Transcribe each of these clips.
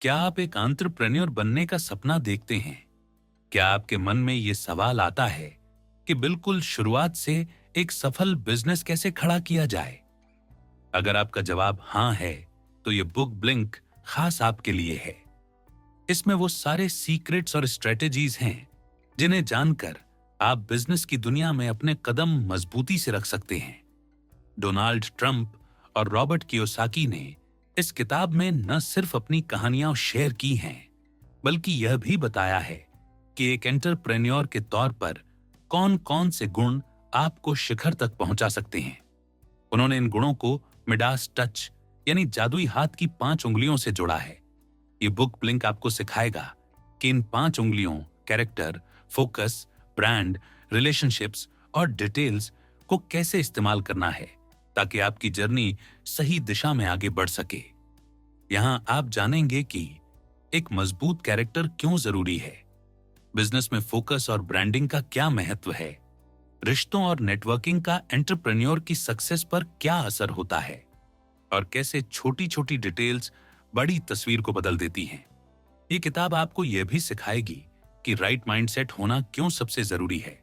क्या आप एक एंटरप्रेन्योर बनने का सपना देखते हैं? क्या आपके मन में ये सवाल आता है कि बिल्कुल शुरुआत से एक सफल बिजनेस कैसे खड़ा किया जाए? अगर आपका जवाब हाँ है, तो ये बुक ब्लिंक खास आपके लिए है। इसमें वो सारे सीक्रेट्स और स्ट्रेटेजीज हैं जिन्हें जानकर आप बिजनेस की दुनिया में अपने कदम मजबूती से रख सकते हैं। डोनाल्ड ट्रंप और रॉबर्ट कियोसाकी ने इस किताब में न सिर्फ अपनी कहानियां शेयर की हैं, बल्कि यह भी बताया है कि एक एंटरप्रेन्योर के तौर पर कौन-कौन से गुण आपको शिखर तक पहुंचा सकते हैं। उन्होंने इन गुणों को मिडास टच यानी जादुई हाथ की 5 उंगलियों से जोड़ा है। ये बुक ब्लिंक आपको सिखाएगा कि इन 5 उंगलियों कैरेक्टर, फोकस, ब्रांड, रिलेशनशिप्स और डिटेल्स को कैसे इस्तेमाल करना है ताकि आपकी जर्नी सही दिशा में आगे बढ़ सके। यहां आप जानेंगे कि एक मजबूत कैरेक्टर क्यों जरूरी है, बिजनेस में फोकस और ब्रांडिंग का क्या महत्व है, रिश्तों और नेटवर्किंग का एंटरप्रेन्योर की सक्सेस पर क्या असर होता है और कैसे छोटी-छोटी डिटेल्स बड़ी तस्वीर को बदल देती हैं। ये किताब आपको यह भी सिखाएगी कि राइट माइंडसेट होना क्यों सबसे जरूरी है।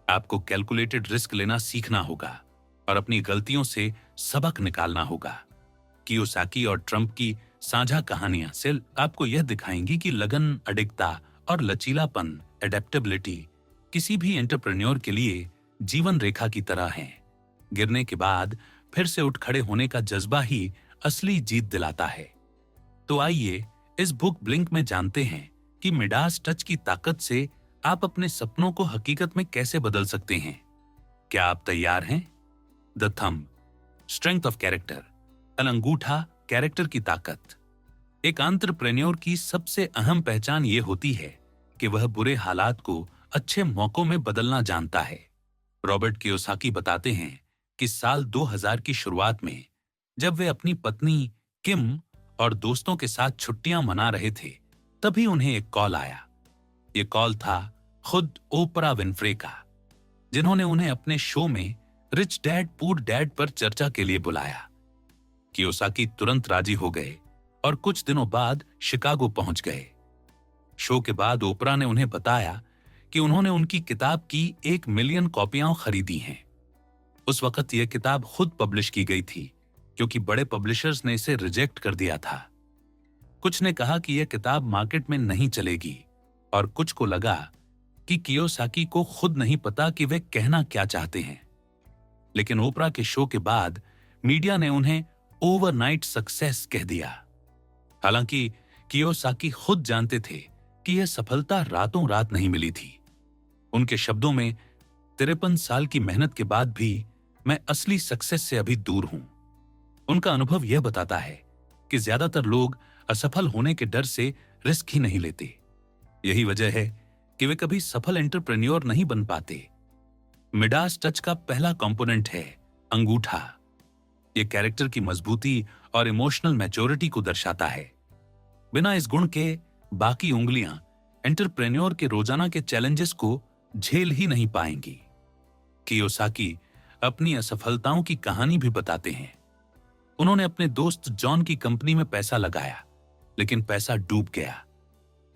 आपको कैलकुलेटेड रिस्क लेना सीखना होगा और अपनी गलतियों से सबक निकालना होगा। कियोसाकी और ट्रंप की साझा कहानियां सिर्फ आपको यह दिखाएंगी कि लगन, अडिगता और लचीलापन, एडेप्टेबिलिटी किसी भी एंटरप्रेन्योर के लिए जीवन रेखा की तरह हैं। गिरने के बाद फिर से उठ खड़े होने का जज्बा ही असली जीत दिलाता है। तो आइए इस बुक ब्लिंक में जानते हैं कि मिडास टच की ताकत से आप अपने सपनों को हकीकत में कैसे बदल सकते हैं। क्या आप तैयार हैं? The thumb, strength of character, अंगूठा कैरेक्टर की ताकत। एक एंटरप्रेन्योर की सबसे अहम पहचान यह होती है कि वह बुरे हालात को अच्छे मौकों में बदलना जानता है। रॉबर्ट कियोसाकी बताते हैं कि साल 2000 की शुरुआत में जब वे अपनी पत्नी किम और दोस्तों के साथ छुट्टियां मना रहे थे, तभी उन्हें एक कॉल आया। ये कॉल था खुद ओपरा विनफ्रे का, जिन्होंने उन्हें अपने शो में रिच डैड पुअर डैड पर चर्चा के लिए बुलाया। कियोसाकी तुरंत राजी हो गए और कुछ दिनों बाद शिकागो पहुंच गए। शो के बाद ओपरा ने उन्हें बताया कि उन्होंने उनकी किताब की 1 मिलियन कॉपियां खरीदी हैं। उस वक्त यह किताब खुद पब्लिश की गई थी क्योंकि बड़े पब्लिशर्स ने इसे रिजेक्ट कर दिया था। कुछ ने कहा कि यह किताब मार्केट में नहीं चलेगी और कुछ को लगा कि कियोसाकी को खुद नहीं पता कि वे कहना क्या चाहते हैं। लेकिन ओपरा के शो के बाद मीडिया ने उन्हें ओवरनाइट सक्सेस कह दिया। हालांकि कियोसाकी खुद जानते थे कि यह सफलता रातों रात नहीं मिली थी। उनके शब्दों में 53 साल की मेहनत के बाद भी मैं असली सक्सेस से अभी दूर हूं। उनका अनुभव यह बताता है कि ज्यादातर लोग असफल होने के डर से रिस्क ही नहीं लेते। यही वजह है कि वे कभी सफल एंटरप्रेन्योर नहीं बन पाते। मिडास टच का पहला कंपोनेंट है अंगूठा। यह कैरेक्टर की मजबूती और इमोशनल मैच्योरिटी को दर्शाता है। बिना इस गुण के बाकी उंगलियां एंटरप्रेन्योर के रोजाना के चैलेंजेस को झेल ही नहीं पाएंगी। कियोसाकी अपनी असफलताओं की कहानी भी बताते हैं। उन्होंने अपने दोस्त जॉन की कंपनी में पैसा लगाया, लेकिन पैसा डूब गया।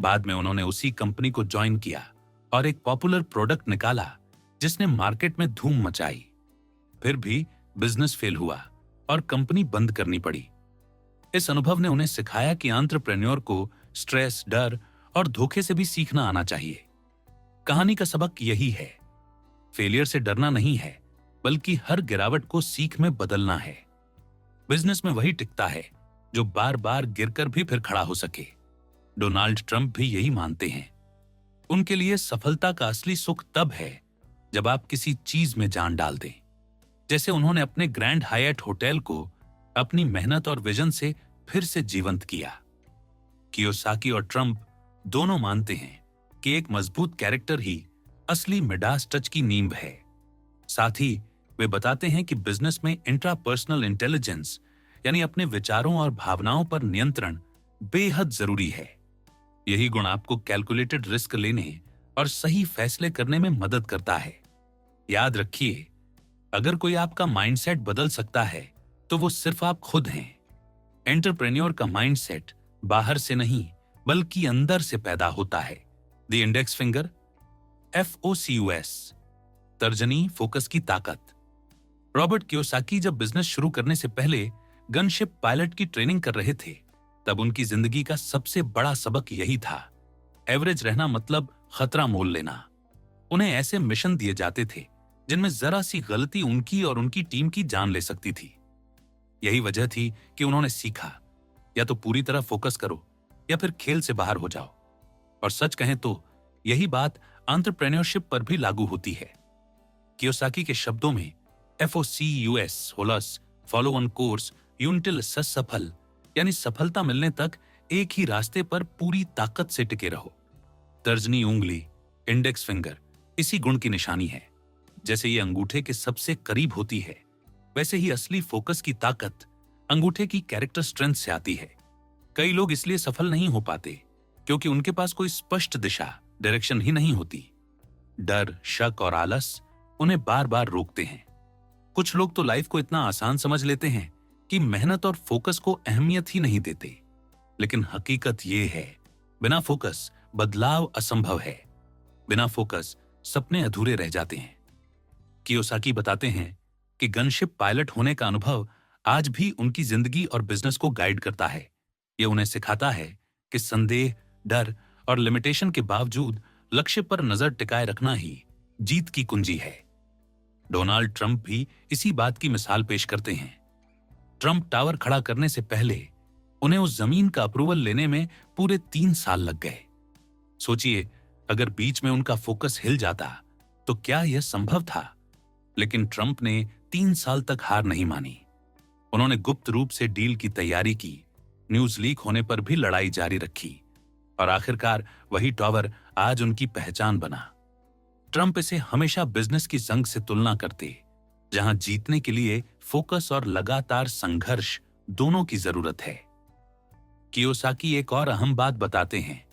बाद में उन्होंने उसी कंपनी को ज्वाइन किया और एक पॉपुलर प्रोडक्ट निकाला जिसने मार्केट में धूम मचाई। फिर भी बिजनेस फेल हुआ और कंपनी बंद करनी पड़ी। इस अनुभव ने उन्हें सिखाया कि एंटरप्रेन्योर को स्ट्रेस, डर और धोखे से भी सीखना आना चाहिए। कहानी का सबक यही है, फेलियर से डरना नहीं है, बल्कि हर गिरावट को सीख में बदलना है। बिजनेस में वही टिकता है जो बार बार गिरकर भी फिर खड़ा हो सके। डोनाल्ड ट्रंप भी यही मानते हैं। उनके लिए सफलता का असली सुख तब है जब आप किसी चीज में जान डाल दें। जैसे उन्होंने अपने ग्रैंड हायट होटल को अपनी मेहनत और विजन से फिर से जीवंत किया। कियोसाकी और ट्रंप दोनों मानते हैं कि एक मजबूत कैरेक्टर ही असली मिडास टच की नींव है। साथ ही वे बताते हैं कि बिजनेस में इंट्रापर्सनल इंटेलिजेंस यानी अपने विचारों और भावनाओं पर नियंत्रण बेहद जरूरी है। यही गुण आपको कैलकुलेटेड रिस्क लेने और सही फैसले करने में मदद करता है। याद रखिए, अगर कोई आपका माइंडसेट बदल सकता है तो वो सिर्फ आप खुद हैं। एंटरप्रेन्योर का माइंडसेट बाहर से नहीं बल्कि अंदर से पैदा होता है। द इंडेक्स फिंगर, FOCUS, तर्जनी फोकस की ताकत। रॉबर्ट कियोसाकी जब बिजनेस शुरू करने से पहले गनशिप पायलट की ट्रेनिंग कर रहे थे, तब उनकी जिंदगी का सबसे बड़ा सबक यही था, एवरेज रहना मतलब खतरा मोल लेना। उन्हें ऐसे मिशन दिए जाते थे जिनमें जरा सी गलती उनकी और उनकी टीम की जान ले सकती थी। यही वजह थी कि उन्होंने सीखा, या तो पूरी तरह फोकस करो या फिर खेल से बाहर हो जाओ। और सच कहें तो यही बात एंटरप्रेन्योरशिप पर भी लागू होती है। कियोसाकी के शब्दों में FOCUS होलस, फॉलो ऑन कोर्स यूनिटिल सफल, यानी सफलता मिलने तक एक ही रास्ते पर पूरी ताकत से टिके रहो। तर्जनी उंगली, इंडेक्स फिंगर, इसी गुण की निशानी है। जैसे ये अंगूठे के सबसे करीब होती है, वैसे ही असली फोकस की ताकत अंगूठे की कैरेक्टर स्ट्रेंथ से आती है। कई लोग इसलिए सफल नहीं हो पाते क्योंकि उनके पास कोई स्पष्ट दिशा, डायरेक्शन ही नहीं होती। डर, शक और आलस उन्हें बार बार रोकते हैं। कुछ लोग तो लाइफ को इतना आसान समझ लेते हैं कि मेहनत और फोकस को अहमियत ही नहीं देते। लेकिन हकीकत यह है, बिना फोकस बदलाव असंभव है। बिना फोकस सपने अधूरे रह जाते हैं। कियोसाकी बताते हैं कि गनशिप पायलट होने का अनुभव आज भी उनकी जिंदगी और बिजनेस को गाइड करता है। यह उन्हें सिखाता है कि संदेह, डर और लिमिटेशन के बावजूद लक्ष्य पर नजर टिकाए रखना ही जीत की कुंजी है। डोनाल्ड ट्रंप भी इसी बात की मिसाल पेश करते हैं। ट्रंप टावर खड़ा करने से पहले उन्हें उस जमीन का अप्रूवल लेने में पूरे 3 साल लग गए। सोचिए, अगर बीच में उनका फोकस हिल जाता तो क्या यह संभव था? लेकिन ट्रंप ने 3 साल तक हार नहीं मानी। उन्होंने गुप्त रूप से डील की तैयारी की, न्यूज लीक होने पर भी लड़ाई जारी रखी और आखिरकार वही टावर आज उनकी पहचान बना। ट्रंप इसे हमेशा बिजनेस की जंग से तुलना करते, जहां जीतने के लिए फोकस और लगातार संघर्ष दोनों की जरूरत है। कियोसाकी एक और अहम बात बताते हैं,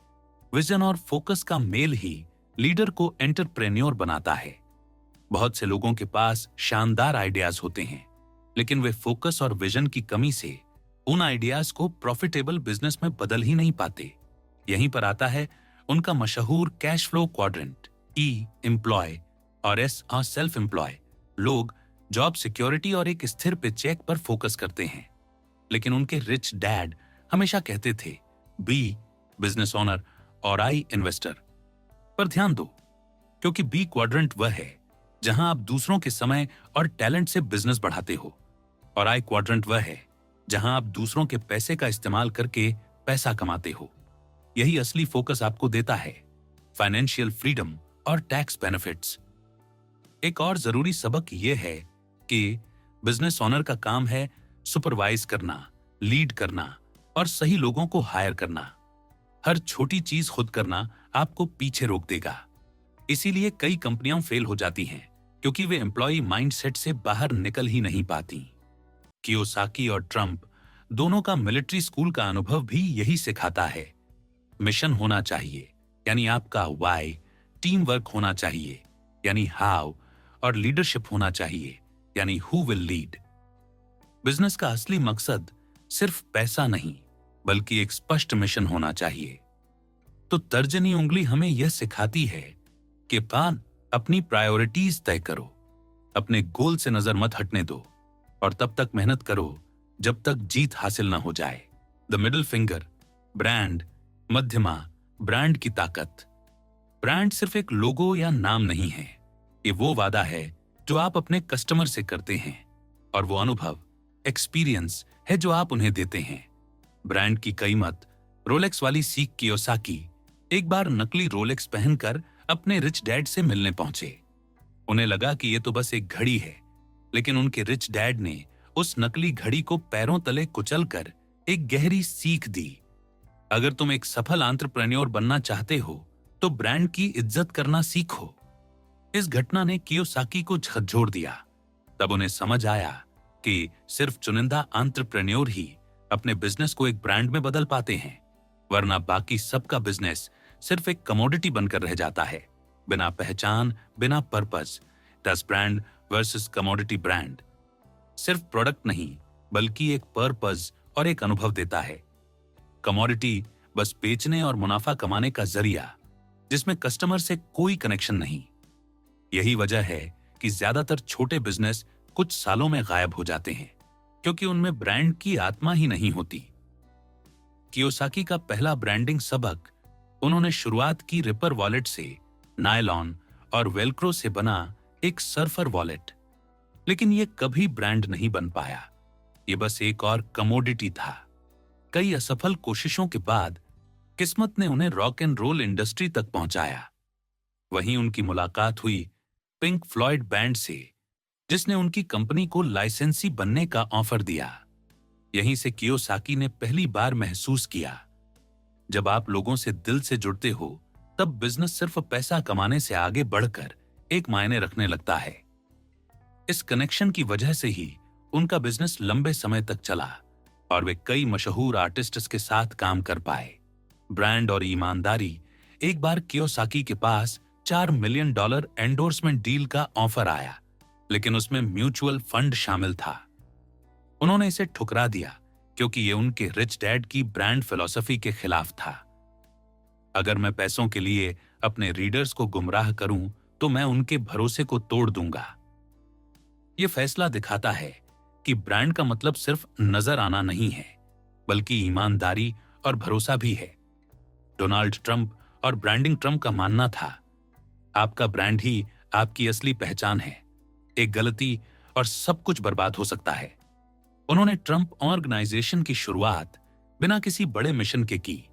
विजन और फोकस का मेल ही लीडर को एंटरप्रेन्योर बनाता है। बहुत से लोगों के पास शानदार आइडियाज होते हैं, लेकिन वे फोकस और विजन की कमी से उन आइडियाज को प्रॉफिटेबल बिजनेस में बदल ही नहीं पाते। यहीं पर आता है उनका मशहूर cash flow quadrant. E, employ और S, सेल्फ एम्प्लॉय। लोग जॉब सिक्योरिटी और एक स्थिर पेचेक पर फोकस करते हैं, लेकिन उनके रिच डैड हमेशा कहते थे B, बिजनेस ओनर और I, इन्वेस्टर। पर ध्यान दो, क्योंकि B क्वाड्रेंट वह है जहां आप दूसरों के समय और टैलेंट से बिजनेस बढ़ाते हो, और I क्वाड्रेंट वह है जहां आप दूसरों के पैसे का इस्तेमाल करके पैसा कमाते हो। यही असली फोकस आपको देता है फाइनेंशियल फ्रीडम और टैक्स बेनिफिट्स। एक और जरूरी सबक यह है कि बिजनेस ओनर का काम है सुपरवाइज करना, लीड करना और सही लोगों को हायर करना। हर छोटी चीज खुद करना आपको पीछे रोक देगा। इसीलिए कई कंपनियां फेल हो जाती हैं, क्योंकि वे एम्प्लॉय माइंडसेट से बाहर निकल ही नहीं पाती। कियोसाकी और ट्रंप दोनों का मिलिट्री स्कूल का अनुभव भी यही सिखाता है। मिशन होना चाहिए, यानी आपका वाई, टीम वर्क होना चाहिए, यानी हाउ, और लीडरशिप होना चाहिए, यानी हु विल लीड। बिजनेस का असली मकसद सिर्फ पैसा नहीं, बल्कि एक स्पष्ट मिशन होना चाहिए। तो तर्जनी उंगली हमें यह सिखाती है कि पान अपनी प्रायोरिटीज तय करो, अपने गोल से नजर मत हटने दो, और तब तक मेहनत करो जब तक जीत हासिल ना हो जाए। द मिडिल फिंगर, ब्रांड, मध्यमा, ब्रांड की ताकत। ब्रांड सिर्फ एक लोगो या नाम नहीं है, ये वो वादा है जो आप अपने कस्टमर से करते हैं, और वो अनुभव, एक्सपीरियंस है जो आप उन्हें देते हैं। ब्रांड की कीमत। रोलेक्स वाली सीख कियोसाकी एक बार नकली रोलेक्स पहनकर अपने रिच डैड से मिलने पहुंचे। उन्हें लगा कि ये तो बस एक घड़ी है, लेकिन उनके रिच डैड ने उस नकली घड़ी को पैरों तले कुचलकर एक गहरी सीख दी। अगर तुम एक सफल एंटरप्रेन्योर बनना चाहते हो तो ब्रांड की इज्जत करना सीखो। इस घटना ने कियोसाकी को झकझोर दिया। तब उन्हें समझ आया कि सिर्फ चुनिंदा एंटरप्रेन्योर ही अपने बिजनेस को एक ब्रांड में बदल पाते हैं, वरना बाकी सबका बिजनेस सिर्फ एक कमोडिटी बनकर रह जाता है, बिना पहचान, बिना पर्पस। दस ब्रांड वर्सेस कमोडिटी ब्रांड सिर्फ प्रोडक्ट नहीं, बल्कि एक पर्पस और एक अनुभव देता है। कमोडिटी बस बेचने और मुनाफा कमाने का जरिया, जिसमें कस्टमर से कोई कनेक्शन नहीं। यही वजह है कि ज्यादातर छोटे बिजनेस कुछ सालों में गायब हो जाते हैं, क्योंकि उनमें ब्रांड की आत्मा ही नहीं होती। कियोसाकी का पहला ब्रांडिंग सबक उन्होंने शुरुआत की रिपर वॉलेट से, नायलॉन और वेलक्रो से बना एक सर्फर वॉलेट। लेकिन यह कभी ब्रांड नहीं बन पाया, यह बस एक और कमोडिटी था। कई असफल कोशिशों के बाद किस्मत ने उन्हें रॉक एंड रोल इंडस्ट्री तक पहुंचाया। वहीं उनकी मुलाकात हुई पिंक फ्लॉयड बैंड से, जिसने उनकी कंपनी को लाइसेंसी बनने का ऑफर दिया। यहीं से कियोसाकी ने पहली बार महसूस किया, जब आप लोगों से दिल से जुड़ते हो तब बिजनेस सिर्फ पैसा कमाने से आगे बढ़कर एक मायने रखने लगता है। इस कनेक्शन की वजह से ही उनका बिजनेस लंबे समय तक चला और वे कई मशहूर आर्टिस्ट्स के साथ काम कर पाए। ब्रांड और ईमानदारी। एक बार कियोसाकी के पास $4 मिलियन एंडोर्समेंट डील का ऑफर आया, लेकिन उसमें म्यूचुअल फंड शामिल था। उन्होंने इसे ठुकरा दिया क्योंकि यह उनके रिच डैड की ब्रांड फिलॉसफी के खिलाफ था। अगर मैं पैसों के लिए अपने रीडर्स को गुमराह करूं तो मैं उनके भरोसे को तोड़ दूंगा। यह फैसला दिखाता है कि ब्रांड का मतलब सिर्फ नजर आना नहीं है, बल्कि ईमानदारी और भरोसा भी है। डोनाल्ड ट्रंप और ब्रांडिंग ट्रंप का मानना था, आपका ब्रांड ही आपकी असली पहचान है। एक गलती और सब कुछ बर्बाद हो सकता है। उन्होंने ट्रंप ऑर्गेनाइजेशन की शुरुआत बिना किसी बड़े मिशन के की,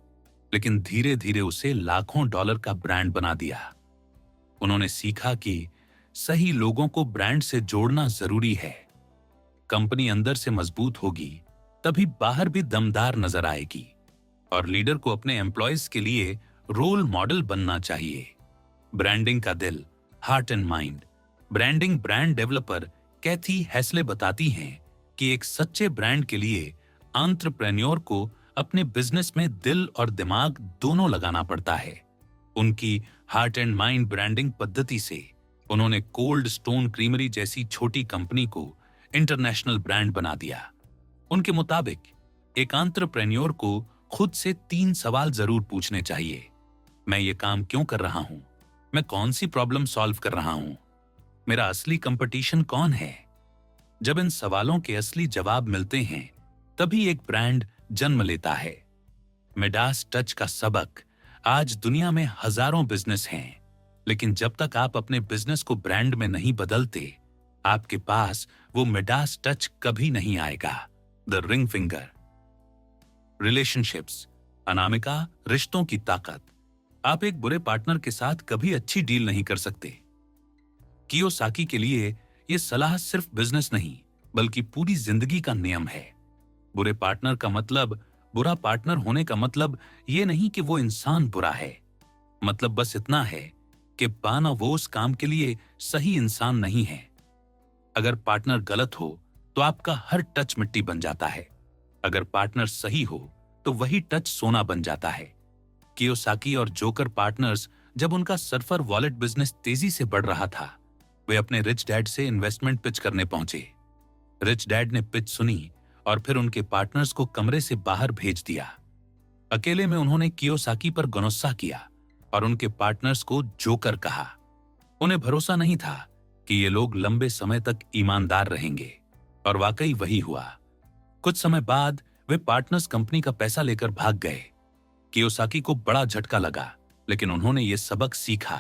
लेकिन धीरे धीरे उसे लाखों डॉलर का ब्रांड बना दिया। उन्होंने सीखा कि सही लोगों को ब्रांड से जोड़ना जरूरी है। कंपनी अंदर से मजबूत होगी तभी बाहर भी दमदार नजर आएगी, और लीडर को अपने एम्प्लॉयज के लिए रोल मॉडल बनना चाहिए। ब्रांडिंग का दिल, heart and mind. Branding brand developer Kathy Hesley बताती हैं कि एक सच्चे ब्रांड के लिए एंटरप्रेन्योर को अपने बिजनेस में दिल और दिमाग दोनों लगाना पड़ता है। उनकी हार्ट एंड माइंड ब्रांडिंग पद्धति से उन्होंने कोल्ड स्टोन क्रीमरी जैसी छोटी कंपनी को इंटरनेशनल ब्रांड बना दिया। उनके मुताबिक एक एंटरप्रेन्योर को खुद से 3 सवाल जरूर पूछने चाहिए। मैं ये काम क्यों कर रहा हूं? मैं कौन सी प्रॉब्लम सॉल्व कर रहा हूं? मेरा असली कंपटीशन कौन है? जब इन सवालों के असली जवाब मिलते हैं, तभी एक ब्रांड जन्म लेता है। मिडास टच का सबक। आज दुनिया में हजारों बिजनेस हैं, लेकिन जब तक आप अपने बिजनेस को ब्रांड में नहीं बदलते, आपके पास वो मिडास टच कभी नहीं आएगा। The ring finger. Relationships. Anamika, रिश्तों की ताकत। आप एक बुरे पार्टनर के साथ कभी अच्छी डील नहीं कर सकते। कियोसाकी के लिए यह सलाह सिर्फ बिजनेस नहीं, बल्कि पूरी जिंदगी का नियम है। बुरे पार्टनर का मतलब, बुरा पार्टनर होने का मतलब यह नहीं कि वो इंसान बुरा है। मतलब बस इतना है कि पाना वो उस काम के लिए सही इंसान नहीं है। अगर पार्टनर गलत हो तो आपका हर टच मिट्टी बन जाता है। अगर पार्टनर सही हो तो वही टच सोना बन जाता है। कियोसाकी और जोकर पार्टनर्स जब उनका सर्फर वॉलेट बिजनेस तेजी से बढ़ रहा था, वे अपने रिच डैड से इन्वेस्टमेंट पिच करने पहुंचे। रिच डैड ने पिच सुनी और फिर उनके पार्टनर्स को कमरे से बाहर भेज दिया। अकेले में उन्होंने कियोसाकी पर गुस्सा किया और उनके पार्टनर्स को जोकर कहा। उन्हें भरोसा नहीं था कि ये लोग लंबे समय तक ईमानदार रहेंगे, और वाकई वही हुआ। कुछ समय बाद वे पार्टनर्स कंपनी का पैसा लेकर भाग गए। कियोसाकी को बड़ा झटका लगा, लेकिन उन्होंने ये सबक सीखा,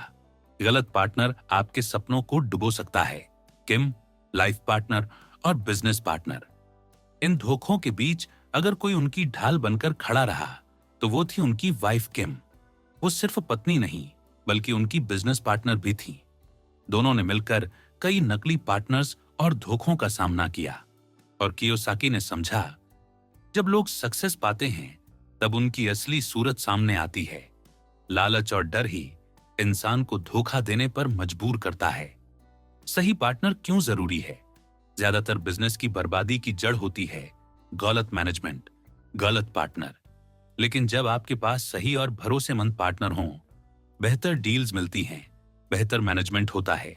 गलत पार्टनर आपके सपनों को डुबो सकता है। किम, लाइफ पार्टनर और बिजनेस पार्टनर, इन धोखों के बीच अगर कोई उनकी ढाल बनकर खड़ा रहा तो वो थी उनकी वाइफ किम। वो सिर्फ पत्नी नहीं, बल्कि उनकी बिजनेस पार्टनर भी थी। दोनों ने मिलकर कई नकली पार्टनर्स और धोखों का सामना किया, और कियोसाकी ने समझा, जब लोग सक्सेस पाते हैं तब उनकी असली सूरत सामने आती है। लालच और डर ही इंसान को धोखा देने पर मजबूर करता है। सही पार्टनर क्यों जरूरी है? ज्यादातर बिजनेस की बर्बादी की जड़ होती है गलत मैनेजमेंट, गलत पार्टनर। लेकिन जब आपके पास सही और भरोसेमंद पार्टनर हों, बेहतर डील्स मिलती हैं, बेहतर मैनेजमेंट होता है,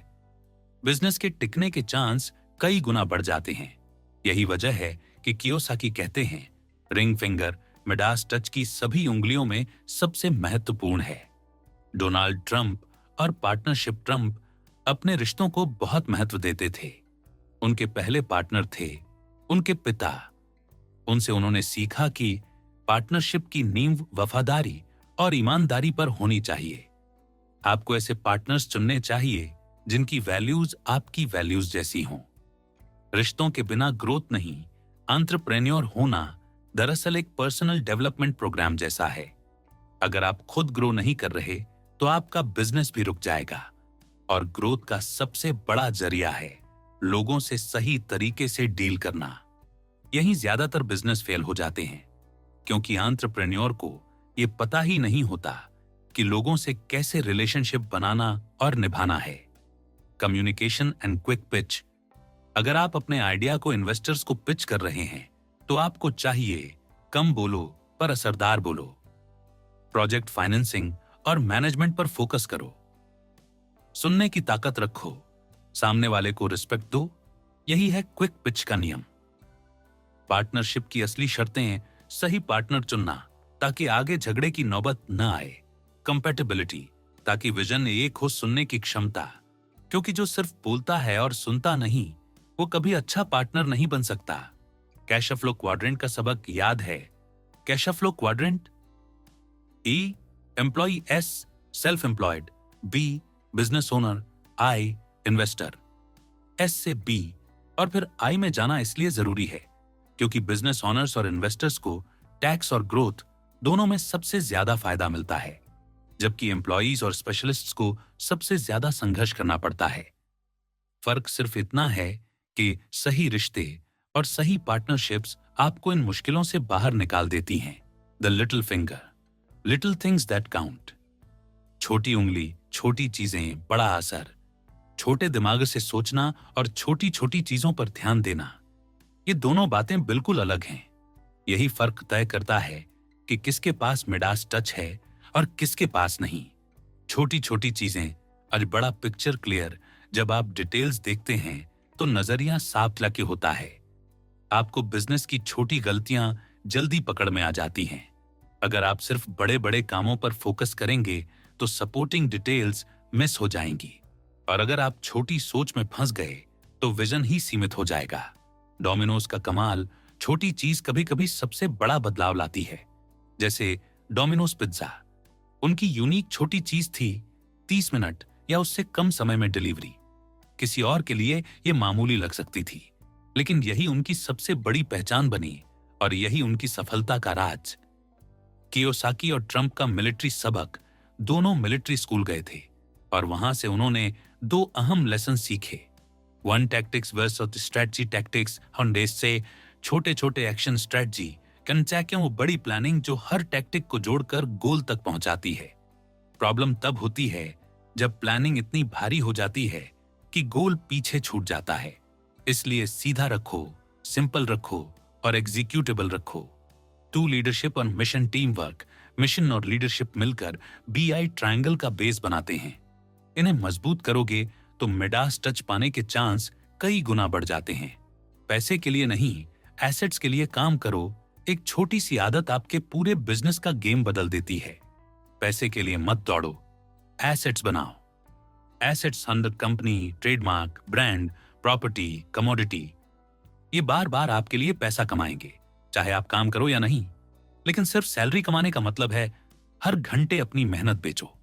बिजनेस के टिकने के चांस कई गुना बढ़ जाते हैं। यही वजह है कि कियोसाकी कहते हैं, रिंग फिंगर मिडास टच की सभी उंगलियों में सबसे महत्वपूर्ण है। डोनाल्ड ट्रंप और पार्टनरशिप ट्रंप अपने रिश्तों को बहुत महत्व देते थे। उनके पहले पार्टनर थे उनके पिता। उनसे उन्होंने सीखा कि पार्टनरशिप की नींव वफादारी और ईमानदारी पर होनी चाहिए। आपको ऐसे पार्टनर्स चुनने चाहिए जिनकी वैल्यूज आपकी वैल्यूज जैसी हों। रिश्तों के बिना ग्रोथ नहीं, एंटरप्रेन्योर होना दरअसल एक पर्सनल डेवलपमेंट प्रोग्राम जैसा है। अगर आप खुद ग्रो नहीं कर रहे तो आपका बिजनेस भी रुक जाएगा। और ग्रोथ का सबसे बड़ा जरिया है लोगों से सही तरीके से डील करना। यहीं ज्यादातर बिजनेस फेल हो जाते हैं, क्योंकि एंटरप्रेन्योर को यह पता ही नहीं होता कि लोगों से कैसे रिलेशनशिप बनाना और निभाना है। Communication and quick pitch. अगर आप अपने आइडिया को इन्वेस्टर्स को पिच कर रहे हैं तो आपको चाहिए कम बोलो पर असरदार बोलो। प्रोजेक्ट फाइनेंसिंग और मैनेजमेंट पर फोकस करो। सुनने की ताकत रखो, सामने वाले को रिस्पेक्ट दो। यही है क्विक पिच का नियम। पार्टनरशिप की असली शर्तें सही पार्टनर चुनना ताकि आगे झगड़े की नौबत न आए। कंपैटिबिलिटी, ताकि विजन एक हो। सुनने की क्षमता, क्योंकि जो सिर्फ बोलता है और सुनता नहीं वो कभी अच्छा पार्टनर नहीं बन सकता। कैश फ्लो क्वाड्रेंट का सबक याद है? Cash flow quadrant: E employee, S self employed, B business owner, I investor. S से बी और फिर आई में जाना इसलिए जरूरी है क्योंकि बिजनेस ओनर्स और इन्वेस्टर्स को टैक्स और ग्रोथ दोनों में सबसे ज्यादा फायदा मिलता है, जबकि एम्प्लॉयज और स्पेशलिस्ट्स को सबसे ज्यादा संघर्ष करना पड़ता है। फर्क सिर्फ इतना है कि सही रिश्ते और सही पार्टनरशिप्स आपको इन मुश्किलों से बाहर निकाल देती हैं। The little finger, little things that count. छोटी उंगली, छोटी चीजें, बड़ा असर। छोटे दिमाग से सोचना और छोटी छोटी चीजों पर ध्यान देना, ये दोनों बातें बिल्कुल अलग हैं। यही फर्क तय करता है कि किसके पास मिडास टच है और किसके पास नहीं। छोटी छोटी चीजें और बड़ा पिक्चर क्लियर। जब आप डिटेल्स देखते हैं तो नजरिया साफ लगे होता है। आपको बिजनेस की छोटी गलतियां जल्दी पकड़ में आ जाती हैं। अगर आप सिर्फ बड़े बड़े कामों पर फोकस करेंगे तो सपोर्टिंग डिटेल्स मिस हो जाएंगी। और अगर आप छोटी सोच में फंस गए तो विजन ही सीमित हो जाएगा। डोमिनोज का कमाल, छोटी चीज कभी कभी सबसे बड़ा बदलाव लाती है। जैसे डोमिनोज पिज्जा, उनकी यूनिक छोटी चीज थी 30 मिनट या उससे कम समय में डिलीवरी। किसी और के लिए यह मामूली लग सकती थी, लेकिन यही उनकी सबसे बड़ी पहचान बनी और यही उनकी सफलता का राज। कियोसाकी और ट्रंप का मिलिट्री सबक, दोनों मिलिट्री स्कूल गए थे और वहां से उन्होंने दो अहम लेसन सीखे। One tactics versus strategy tactics. हंडे से छोटे छोटे एक्शन स्ट्रेटजी कंचैक्यों वो बड़ी प्लानिंग जो हर टैक्टिक को जोड़कर गोल तक पहुंचाती है। प्रॉब्लम तब होती है जब प्लानिंग इतनी भारी हो जाती है कि गोल पीछे छूट जाता है। इसलिए सीधा रखो, सिंपल रखो और एग्जीक्यूटेबल रखो। टू लीडरशिप और मिशन टीम वर्क। मिशन और लीडरशिप मिलकर BI ट्रायंगल का बेस बनाते हैं। इन्हें मजबूत करोगे तो मिडास टच पाने के चांस कई गुना बढ़ जाते हैं। पैसे के लिए नहीं, एसेट्स के लिए काम करो। एक छोटी सी आदत आपके पूरे बिजनेस का गेम बदल देती है। पैसे के लिए मत दौड़ो, एसेट्स बनाओ। Assets under company, trademark, brand, property, commodity, ये बार बार आपके लिए पैसा कमाएंगे, चाहे आप काम करो या नहीं। लेकिन सिर्फ सैलरी कमाने का मतलब है हर घंटे अपनी मेहनत बेचो।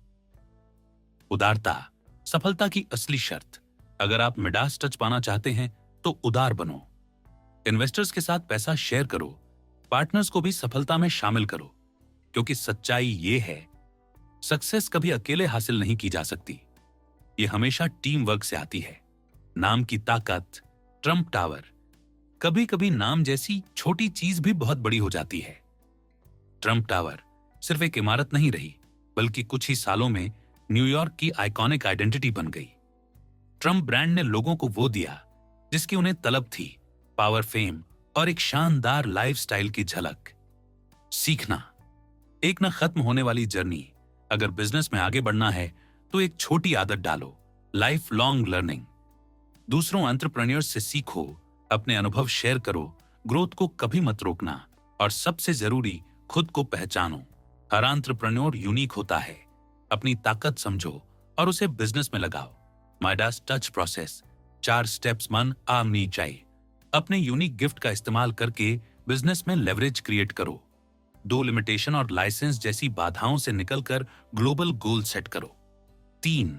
उदारता, सफलता की असली शर्त। अगर आप मिडास टच पाना चाहते हैं तो उदार बनो। इन्वेस्टर्स के साथ पैसा शेयर करो, पार्टनर्स को भी सफलता में शामिल करो, क्योंकि सच्चाई ये है, सक्सेस कभी अकेले हासिल नहीं की जा सकती। ये हमेशा टीम वर्क से आती है। नाम की ताकत। Trump tower. कभी कभी नाम जैसी छोटी चीज भी बहुत बड़ी हो जाती है। ट्रंप टावर सिर्फ एक इमारत नहीं रही, बल्कि कुछ ही सालों में न्यूयॉर्क की आइकॉनिक आइडेंटिटी बन गई। ट्रंप ब्रांड ने लोगों को वो दिया जिसकी उन्हें तलब थी, पावर, फेम और एक शानदार लाइफस्टाइल की झलक। सीखना, एक न खत्म होने वाली जर्नी। अगर बिजनेस में आगे बढ़ना है तो एक छोटी आदत डालो, लाइफ लॉन्ग लर्निंग। दूसरों एंटरप्रेन्योर्स से सीखो, अपने अनुभव शेयर करो, ग्रोथ को कभी मत रोकना और सबसे जरूरी, खुद को पहचानो। हर एंटरप्रेन्योर यूनिक होता है। अपनी ताकत समझो और उसे बिजनेस में लगाओ। माइडास टच प्रोसेस, 4 स्टेप्स मन आमनी चाहिए। अपने यूनिक गिफ्ट का इस्तेमाल करके बिजनेस में लेवरेज क्रिएट करो। 2 लिमिटेशन और लाइसेंस जैसी बाधाओं से निकलकर ग्लोबल गोल सेट करो। 3,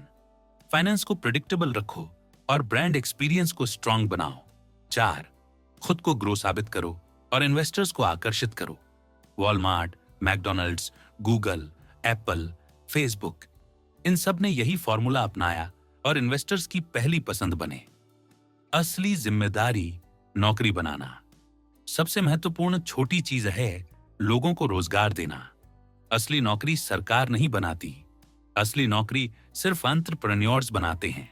फाइनेंस को प्रिडिक्टेबल रखो और ब्रांड एक्सपीरियंस को स्ट्रांग बनाओ। 4, खुद को ग्रो साबित करो और इन्वेस्टर्स को आकर्षित करो। Walmart, McDonald's, Google, Apple, Facebook, इन सब ने यही फॉर्मूला अपनाया और इन्वेस्टर्स की पहली पसंद बने। असली जिम्मेदारी नौकरी बनाना। सबसे महत्वपूर्ण छोटी चीज है लोगों को रोजगार देना। असली नौकरी सरकार नहीं बनाती। असली नौकरी सिर्फ एंटरप्रेन्योर्स बनाते हैं।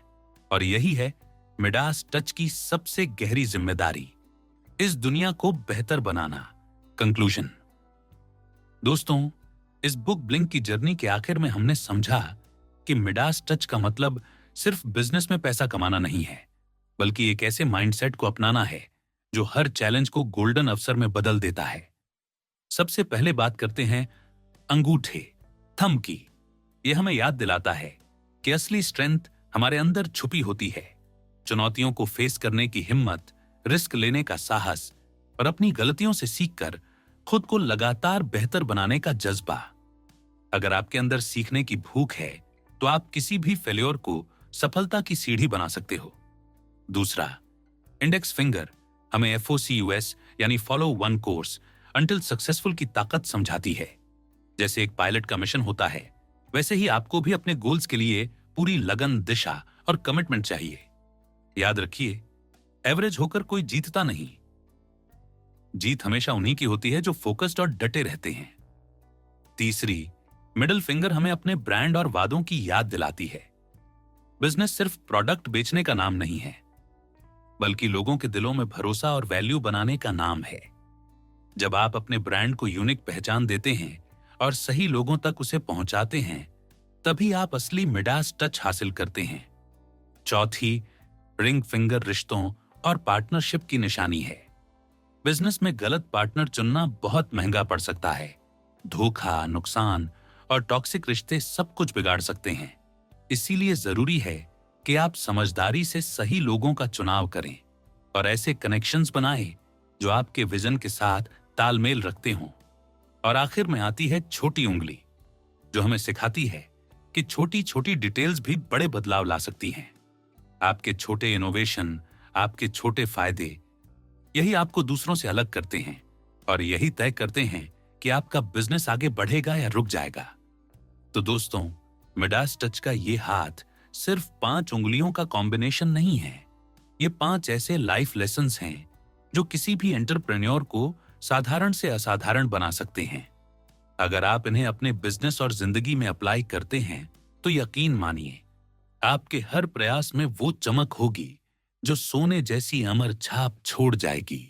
और यही है मिडास टच की सबसे गहरी जिम्मेदारी, इस दुनिया को बेहतर बनाना। कंक्लूजन। दोस्तों, इस बुक ब्लिंक की जर्नी के आखिर में हमने समझा कि मिडास टच का मतलब सिर्फ बिजनेस में पैसा कमाना नहीं है, बल्कि एक ऐसे माइंडसेट को अपनाना है जो हर चैलेंज को गोल्डन अवसर में बदल देता है। सबसे पहले बात करते हैं अंगूठे, थंब की। यह हमें याद दिलाता है कि असली स्ट्रेंथ हमारे अंदर छुपी होती है। चुनौतियों को फेस करने की हिम्मत, रिस्क लेने का साहस और अपनी गलतियों से सीखकर खुद को लगातार बेहतर बनाने का जज्बा। अगर आपके अंदर सीखने की भूख है तो आप किसी भी फेल्योर को सफलता की सीढ़ी बना सकते हो। दूसरा, इंडेक्स फिंगर हमें FOCUS यानी follow one course until successful की ताकत समझाती है। जैसे एक पायलट का मिशन होता है, वैसे ही आपको भी अपने गोल्स के लिए पूरी लगन, दिशा और कमिटमेंट चाहिए। याद रखिए, एवरेज होकर कोई जीतता नहीं। जीत हमेशा उन्हीं की होती है जो फोकस्ड और डटे रहते हैं। तीसरी, मिडिल फिंगर हमें अपने ब्रांड और वादों की याद दिलाती है। बिजनेस सिर्फ प्रोडक्ट बेचने का नाम नहीं है, बल्कि लोगों के दिलों में भरोसा और वैल्यू बनाने का नाम है। जब आप अपने ब्रांड को यूनिक पहचान देते हैं और सही लोगों तक उसे पहुंचाते हैं, तभी आप असली मिडास टच हासिल करते हैं। चौथी, रिंग फिंगर रिश्तों और पार्टनरशिप की निशानी है। बिजनेस में गलत पार्टनर चुनना बहुत महंगा पड़ सकता है। धोखा, नुकसान और टॉक्सिक रिश्ते सब कुछ बिगाड़ सकते हैं। इसीलिए जरूरी है कि आप समझदारी से सही लोगों का चुनाव करें और ऐसे कनेक्शंस बनाएं जो आपके विजन के साथ तालमेल रखते हों। और आखिर में आती है छोटी उंगली, जो हमें सिखाती है कि छोटी छोटी डिटेल्स भी बड़े बदलाव ला सकती हैं। आपके छोटे इनोवेशन, आपके छोटे फायदे, यही आपको दूसरों से अलग करते हैं और यही तय करते हैं कि आपका बिजनेस आगे बढ़ेगा या रुक जाएगा। तो दोस्तों, मिडास टच का ये हाथ सिर्फ 5 उंगलियों का कॉम्बिनेशन नहीं है। ये 5 ऐसे लाइफ लेसन्स हैं जो किसी भी एंटरप्रेन्योर को साधारण से असाधारण बना सकते हैं। अगर आप इन्हें अपने बिजनेस और जिंदगी में अप्लाई करते हैं तो यकीन मानिए, आपके हर प्रयास में वो चमक होगी जो सोने जैसी अमर छाप छोड़ जाएगी।